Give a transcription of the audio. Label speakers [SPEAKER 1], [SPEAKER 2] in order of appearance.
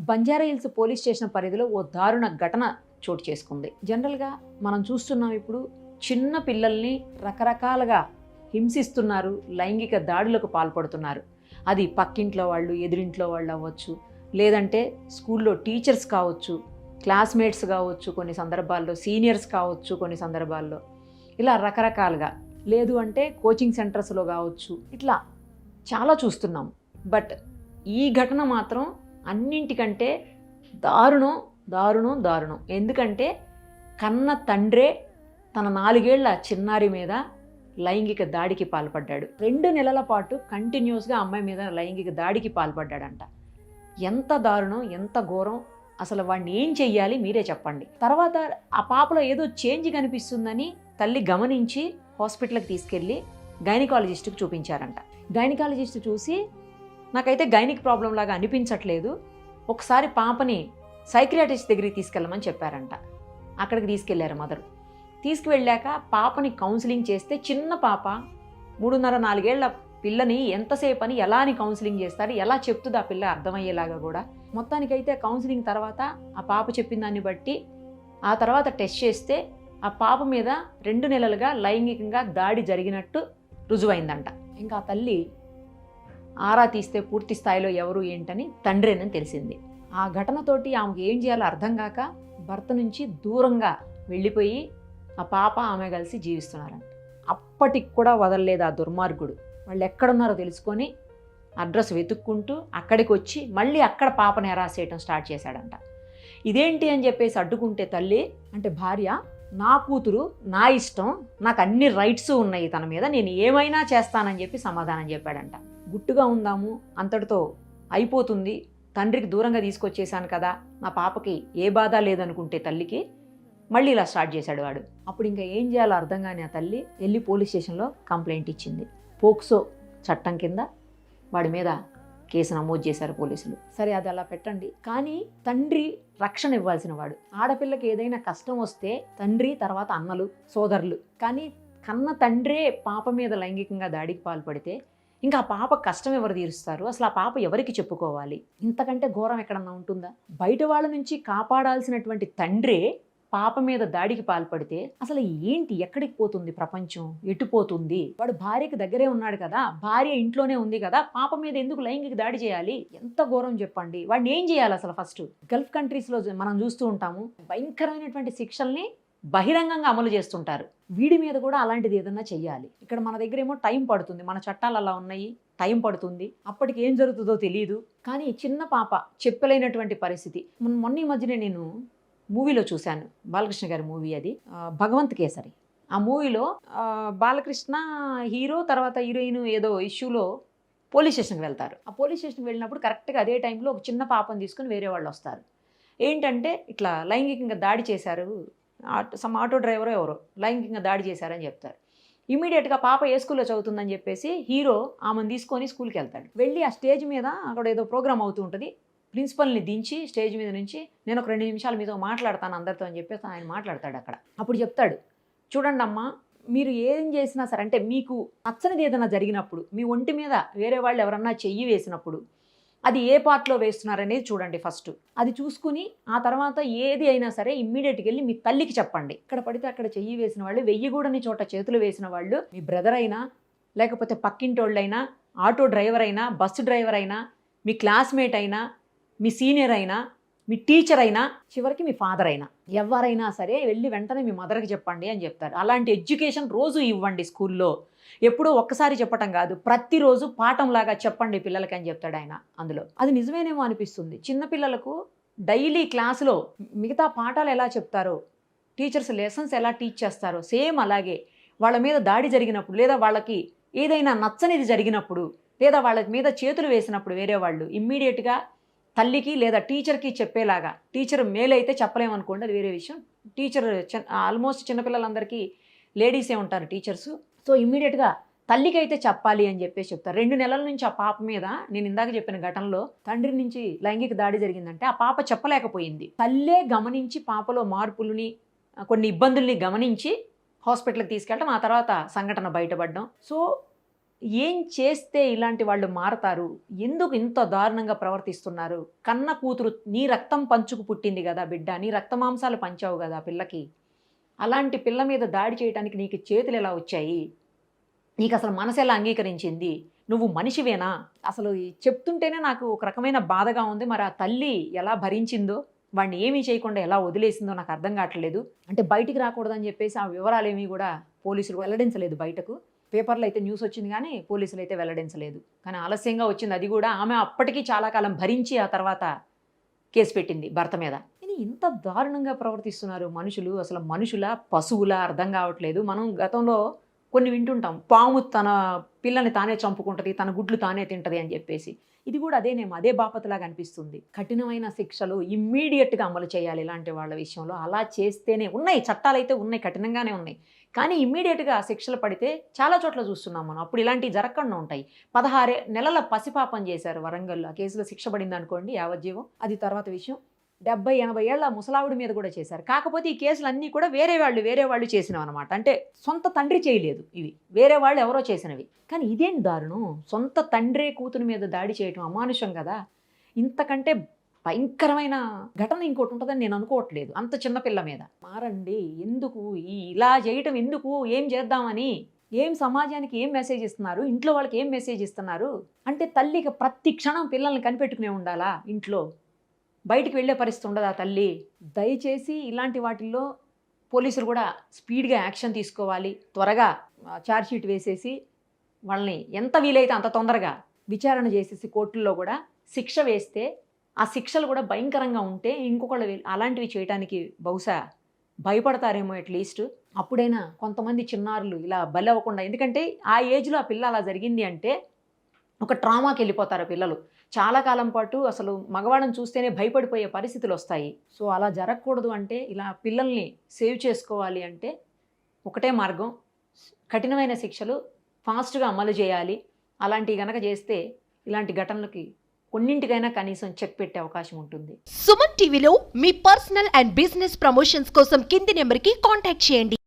[SPEAKER 1] Banjara Hills police station పరిధిలో ఓ దారుణ ఘటన చోటు చేసుకుంది. జనరల్గా మనం చూస్తున్నాం, ఇప్పుడు చిన్న పిల్లల్ని రకరకాలుగా హింసిస్తున్నారు, లైంగిక దాడులకు పాల్పడుతున్నారు. అది పక్కింట్లో వాళ్ళు, ఎదురింట్లో వాళ్ళు అవ్వచ్చు, లేదంటే స్కూల్లో టీచర్స్ కావచ్చు, క్లాస్మేట్స్ కావచ్చు, కొన్ని సందర్భాల్లో సీనియర్స్ కావచ్చు, కొన్ని సందర్భాల్లో ఇలా రకరకాలుగా, లేదు అంటే కోచింగ్ సెంటర్స్లో కావచ్చు, ఇట్లా చాలా చూస్తున్నాం. బట్ ఈ ఘటన మాత్రం అన్నింటికంటే దారుణం దారుణం దారుణం. ఎందుకంటే కన్న తండ్రే తన 4 ఏళ్ల చిన్నారి మీద లైంగిక దాడికి పాల్పడ్డాడు. 2 నెలల పాటు కంటిన్యూస్గా అమ్మాయి మీద లైంగిక దాడికి పాల్పడ్డాడంట. ఎంత దారుణం, ఎంత ఘోరం. అసలు వాడిని ఏం చెయ్యాలి మీరే చెప్పండి. తర్వాత ఆ పాపలో ఏదో చేంజ్ కనిపిస్తుందని తల్లి గమనించి హాస్పిటల్కి తీసుకెళ్ళి గైనకాలజిస్ట్కి చూపించారంట. గైనకాలజిస్ట్ చూసి, నాకైతే గైనిక్ ప్రాబ్లం లాగా అనిపించట్లేదు, ఒకసారి పాపని సైక్రియాటిస్ట్ దగ్గరికి తీసుకెళ్ళమని చెప్పారంట. అక్కడికి తీసుకెళ్లారు మదరు. తీసుకువెళ్ళాక పాపని కౌన్సిలింగ్ చేస్తే, చిన్న పాప 3.5-4 ఏళ్ల పిల్లని ఎంతసేపు అని ఎలా అని కౌన్సిలింగ్ చేస్తారు, ఎలా చెప్తుంది ఆ పిల్ల అర్థమయ్యేలాగా కూడా. మొత్తానికైతే కౌన్సిలింగ్ తర్వాత ఆ పాప చెప్పిన దాన్ని బట్టి ఆ తర్వాత టెస్ట్ చేస్తే ఆ పాప మీద 2 నెలలుగా లైంగికంగా దాడి జరిగినట్టు రుజువైందంట. ఇంకా ఆ తల్లి ఆరా తీస్తే పూర్తి స్థాయిలో ఎవరు ఏంటని తండ్రేనని తెలిసింది. ఆ ఘటనతోటి ఆమెకు ఏం చేయాలో అర్థం కాక భర్త నుంచి దూరంగా వెళ్ళిపోయి ఆ పాప ఆమె కలిసి జీవిస్తున్నారంట. అప్పటికి కూడా వదలలేదు ఆ దుర్మార్గుడు. వాళ్ళు ఎక్కడున్నారో తెలుసుకొని అడ్రస్ వెతుక్కుంటూ అక్కడికి వచ్చి మళ్ళీ అక్కడ పాపని హెరాస్ చేయడం స్టార్ట్ చేశాడంట. ఇదేంటి అని చెప్పేసి అడ్డుకుంటే తల్లి, అంటే భార్య, నా కూతురు, నా ఇష్టం, నాకు అన్ని రైట్స్ ఉన్నాయి తన మీద, నేను ఏమైనా చేస్తానని చెప్పి సమాధానం చెప్పాడంట. గుట్టుగా ఉందాము, అంతటితో అయిపోతుంది, తండ్రికి దూరంగా తీసుకొచ్చేసాను కదా, నా పాపకి ఏ బాధ లేదనుకుంటే తల్లికి మళ్ళీ ఇలా స్టార్ట్ చేశాడు వాడు. అప్పుడు ఇంకా ఏం చేయాలో అర్థం కాని ఆ తల్లి వెళ్ళి పోలీస్ స్టేషన్లో కంప్లైంట్ ఇచ్చింది. పోక్సో చట్టం కింద వాడి మీద కేసు నమోదు చేశారు పోలీసులు. సరే, అది అలా పెట్టండి, కానీ తండ్రి రక్షణ ఇవ్వాల్సిన వాడు. ఆడపిల్లకి ఏదైనా కష్టం వస్తే తండ్రి, తర్వాత అన్నలు, సోదరులు. కానీ కన్న తండ్రే పాప మీద లైంగికంగా దాడికి పాల్పడితే ఇంకా ఆ పాప కష్టం ఎవరు తీరుస్తారు? అసలు ఆ పాప ఎవరికి చెప్పుకోవాలి? ఇంతకంటే ఘోరం ఎక్కడన్నా ఉంటుందా? బయట వాళ్ళ నుంచి కాపాడాల్సినటువంటి తండ్రే పాప మీద దాడికి పాల్పడితే అసలు ఏంటి, ఎక్కడికి పోతుంది ప్రపంచం, ఎటుపోతుంది? వాడు భార్యకి దగ్గరే ఉన్నాడు కదా, భార్య ఇంట్లోనే ఉంది కదా, పాప మీద ఎందుకు లైంగిక దాడి చేయాలి? ఎంత ఘోరం చెప్పండి. వాడిని ఏం చేయాలి అసలు? ఫస్ట్ గల్ఫ్ కంట్రీస్లో మనం చూస్తూ ఉంటాము, భయంకరమైనటువంటి శిక్షల్ని బహిరంగంగా అమలు చేస్తుంటారు. వీడి మీద కూడా అలాంటిది ఏదన్నా చెయ్యాలి. ఇక్కడ మన దగ్గర ఏమో టైం పడుతుంది, మన చట్టాలు అలా ఉన్నాయి, టైం పడుతుంది, అప్పటికి ఏం జరుగుతుందో తెలియదు. కానీ చిన్న పాప చెప్పలేనటువంటి పరిస్థితి. మొన్న ఈ మధ్యనే నేను మూవీలో చూశాను, బాలకృష్ణ గారి మూవీ, అది భగవంత్ కేసరి. ఆ మూవీలో బాలకృష్ణ హీరో, తర్వాత హీరోయిన్ ఏదో ఇష్యూలో పోలీస్ స్టేషన్కి వెళ్తారు. ఆ పోలీస్ స్టేషన్కి వెళ్ళినప్పుడు కరెక్ట్గా అదే టైంలో ఒక చిన్న పాపను తీసుకుని వేరే వాళ్ళు వస్తారు. ఏంటంటే ఇట్లా లైంగికంగా దాడి చేశారు, సమ్ ఆటో డ్రైవరో ఎవరో లైంగికంగా దాడి చేశారని చెప్తారు. ఇమీడియట్గా పాప ఏ స్కూల్లో చదువుతుందని చెప్పేసి హీరో ఆమెను తీసుకొని స్కూల్కి వెళ్తాడు. వెళ్ళి ఆ స్టేజ్ మీద అక్కడ ఏదో ప్రోగ్రామ్ అవుతూ ఉంటుంది, ప్రిన్సిపల్ని దించి స్టేజ్ మీద నుంచి, నేను ఒక 2 నిమిషాలు మీతో మాట్లాడతాను అందరితో అని చెప్పేసి ఆయన మాట్లాడతాడు అక్కడ. అప్పుడు చెప్తాడు, చూడండి అమ్మా, మీరు ఏం చేసినా సరే, అంటే మీకు నచ్చనిది ఏదైనా జరిగినప్పుడు, మీ ఒంటి మీద వేరే వాళ్ళు ఎవరన్నా చెయ్యి వేసినప్పుడు అది ఏ పార్ట్లో వేస్తున్నారనేది చూడండి ఫస్ట్. అది చూసుకుని ఆ తర్వాత ఏది అయినా సరే ఇమ్మీడియట్గా వెళ్ళి మీ తల్లికి చెప్పండి. ఇక్కడ పడితే అక్కడ చెయ్యి వేసిన వాళ్ళు, వెయ్యగూడని చోట చేతులు వేసిన వాళ్ళు, మీ బ్రదర్ అయినా, లేకపోతే పక్కింటోళ్ళైనా, ఆటో డ్రైవర్ అయినా, బస్సు డ్రైవర్ అయినా, మీ క్లాస్మేట్ అయినా, మీ సీనియర్ అయినా, మీ టీచర్ అయినా, చివరికి మీ ఫాదర్ అయినా, ఎవరైనా సరే వెళ్ళి వెంటనే మీ మదర్కి చెప్పండి అని చెప్తారు. అలాంటి ఎడ్యుకేషన్ రోజు ఇవ్వండి స్కూల్లో. ఎప్పుడో ఒక్కసారి చెప్పటం కాదు, ప్రతిరోజు పాఠంలాగా చెప్పండి పిల్లలకి అని చెప్తాడు ఆయన. అందులో అది నిజమేనేమో అనిపిస్తుంది. చిన్నపిల్లలకు డైలీ క్లాసులో మిగతా పాఠాలు ఎలా చెప్తారో, టీచర్స్ లెసన్స్ ఎలా టీచ్ చేస్తారో, సేమ్ అలాగే వాళ్ళ మీద దాడి జరిగినప్పుడు, లేదా వాళ్ళకి ఏదైనా నచ్చనిది జరిగినప్పుడు, లేదా వాళ్ళ మీద చేతులు వేసినప్పుడు వేరే వాళ్ళు, ఇమ్మీడియట్గా తల్లికి లేదా టీచర్కి చెప్పేలాగా. టీచర్ మేల్ అయితే చెప్పలేమనుకోండి, అది వేరే విషయం. టీచర్ ఆల్మోస్ట్ చిన్నపిల్లలందరికీ లేడీసే ఉంటారు టీచర్సు. సో ఇమ్మీడియట్గా తల్లికి అయితే చెప్పాలి అని చెప్పేసి చెప్తారు. 2 నెలల నుంచి ఆ పాప మీద, నేను ఇందాక చెప్పిన ఘటనలో తండ్రి నుంచి లైంగిక దాడి జరిగిందంటే ఆ పాప చెప్పలేకపోయింది. తల్లే గమనించి పాపలో మార్పులని, కొన్ని ఇబ్బందుల్ని గమనించి హాస్పిటల్కి తీసుకెళ్ళడం, ఆ తర్వాత సంఘటన బయటపడడం. సో ఏం చేస్తే ఇలాంటి వాళ్ళు మారతారు? ఎందుకు ఇంత దారుణంగా ప్రవర్తిస్తున్నారు? కన్న కూతురు నీ రక్తం పంచుకు పుట్టింది కదా బిడ్డ, నీ రక్తమాంసాలు పంచావు కదా పిల్లకి. అలాంటి పిల్ల మీద దాడి చేయడానికి నీకు చేతులు ఎలా వచ్చాయి? నీకు అసలు మనసు ఎలా అంగీకరించింది? నువ్వు మనిషివేనా? అసలు చెప్తుంటేనే నాకు ఒక రకమైన బాధగా ఉంది. మరి ఆ తల్లి ఎలా భరించిందో, వాడిని ఏమీ చేయకుండా ఎలా వదిలేసిందో నాకు అర్థం కావట్లేదు. అంటే బయటికి రాకూడదని చెప్పేసి ఆ వివరాలేమీ కూడా పోలీసులు వెల్లడించలేదు బయటకు. పేపర్లో అయితే న్యూస్ వచ్చింది కానీ పోలీసులు అయితే వెల్లడించలేదు. కానీ ఆలస్యంగా వచ్చింది అది కూడా. ఆమె అప్పటికీ చాలా కాలం భరించి ఆ తర్వాత కేసు పెట్టింది భర్త మీద. కానీ ఇంత దారుణంగా ప్రవర్తిస్తున్నారు మనుషులు. అసలు మనుషులా పశువులా అర్థం కావట్లేదు. మనం గతంలో కొన్ని వింటుంటాం, పాము తన పిల్లని తానే చంపుకుంటుంది, తన గుడ్లు తానే తింటది అని చెప్పేసి. ఇది కూడా అదేనేమో, అదే బాపతలాగా అనిపిస్తుంది. కఠినమైన శిక్షలు ఇమ్మీడియట్గా అమలు చేయాలి ఇలాంటి వాళ్ళ విషయంలో. అలా చేస్తేనే ఉన్నాయి, చట్టాలు అయితే ఉన్నాయి, కఠినంగానే ఉన్నాయి. కానీ ఇమ్మీడియట్గా శిక్షలు పడితే చాలా చోట్ల చూస్తున్నాం మనం. అప్పుడు ఇలాంటివి జరగకుండా ఉంటాయి. 16 నెలల పసిపాపం చేశారు వరంగల్లో. ఆ కేసులో శిక్ష పడింది అనుకోండి యావజ్జీవం, అది తర్వాత విషయం. 70-80 ఏళ్ల ముసలావిడి మీద కూడా చేశారు. కాకపోతే ఈ కేసులన్నీ కూడా వేరే వాళ్ళు చేసినవి అనమాట. అంటే సొంత తండ్రి చేయలేదు, ఇవి వేరే వాళ్ళు ఎవరో చేసినవి. కానీ ఇదేంటి దారుణం? సొంత తండ్రే కూతురు మీద దాడి చేయటం అమానుషం కదా. ఇంతకంటే భయంకరమైన ఘటన ఇంకోటి ఉంటుందని నేను అనుకోవట్లేదు అంత చిన్నపిల్ల మీద. మారండి. ఎందుకు ఇలా చేయటం? ఎందుకు? ఏం చేద్దామని? ఏం సమాజానికి ఏం మెసేజ్ ఇస్తున్నారు? ఇంట్లో వాళ్ళకి ఏం మెసేజ్ ఇస్తున్నారు? అంటే తల్లికి ప్రతి క్షణం పిల్లల్ని కనిపెట్టుకునే ఉండాలా ఇంట్లో? బయటికి వెళ్ళే పరిస్థితి ఉండదా తల్లి? దయచేసి ఇలాంటి వాటిల్లో పోలీసులు కూడా స్పీడ్గా యాక్షన్ తీసుకోవాలి. త్వరగా ఛార్జ్షీట్ వేసేసి వాళ్ళని ఎంత వీలైతే అంత తొందరగా విచారణ చేసేసి కోర్టుల్లో కూడా శిక్ష వేస్తే, ఆ శిక్షలు కూడా భయంకరంగా ఉంటే ఇంకొకళ్ళు అలాంటివి చేయడానికి బహుశా భయపడతారేమో అట్లీస్ట్. అప్పుడైనా కొంతమంది చిన్నారులు ఇలా బలి అవ్వకుండా, ఎందుకంటే ఆ ఏజ్లో ఆ పిల్ల అలా జరిగింది అంటే ఒక ట్రామాకి వెళ్ళిపోతారు పిల్లలు. చాలా కాలం పాటు అసలు మగవాళ్ళని చూస్తేనే భయపడిపోయే పరిస్థితులు వస్తాయి. సో అలా జరగకూడదు అంటే, ఇలా పిల్లల్ని సేవ్ చేసుకోవాలి అంటే ఒకటే మార్గం, కఠినమైన శిక్షలు ఫాస్ట్గా అమలు చేయాలి. అలాంటివి గనక చేస్తే ఇలాంటి ఘటనలకి కొన్నింటికైనా కనీసం చెక్ పెట్టే అవకాశం ఉంటుంది.
[SPEAKER 2] సుమన్ టీవీలో మీ పర్సనల్ అండ్ బిజినెస్ ప్రమోషన్స్ కోసం కింది నెంబర్కి కాంటాక్ట్ చేయండి.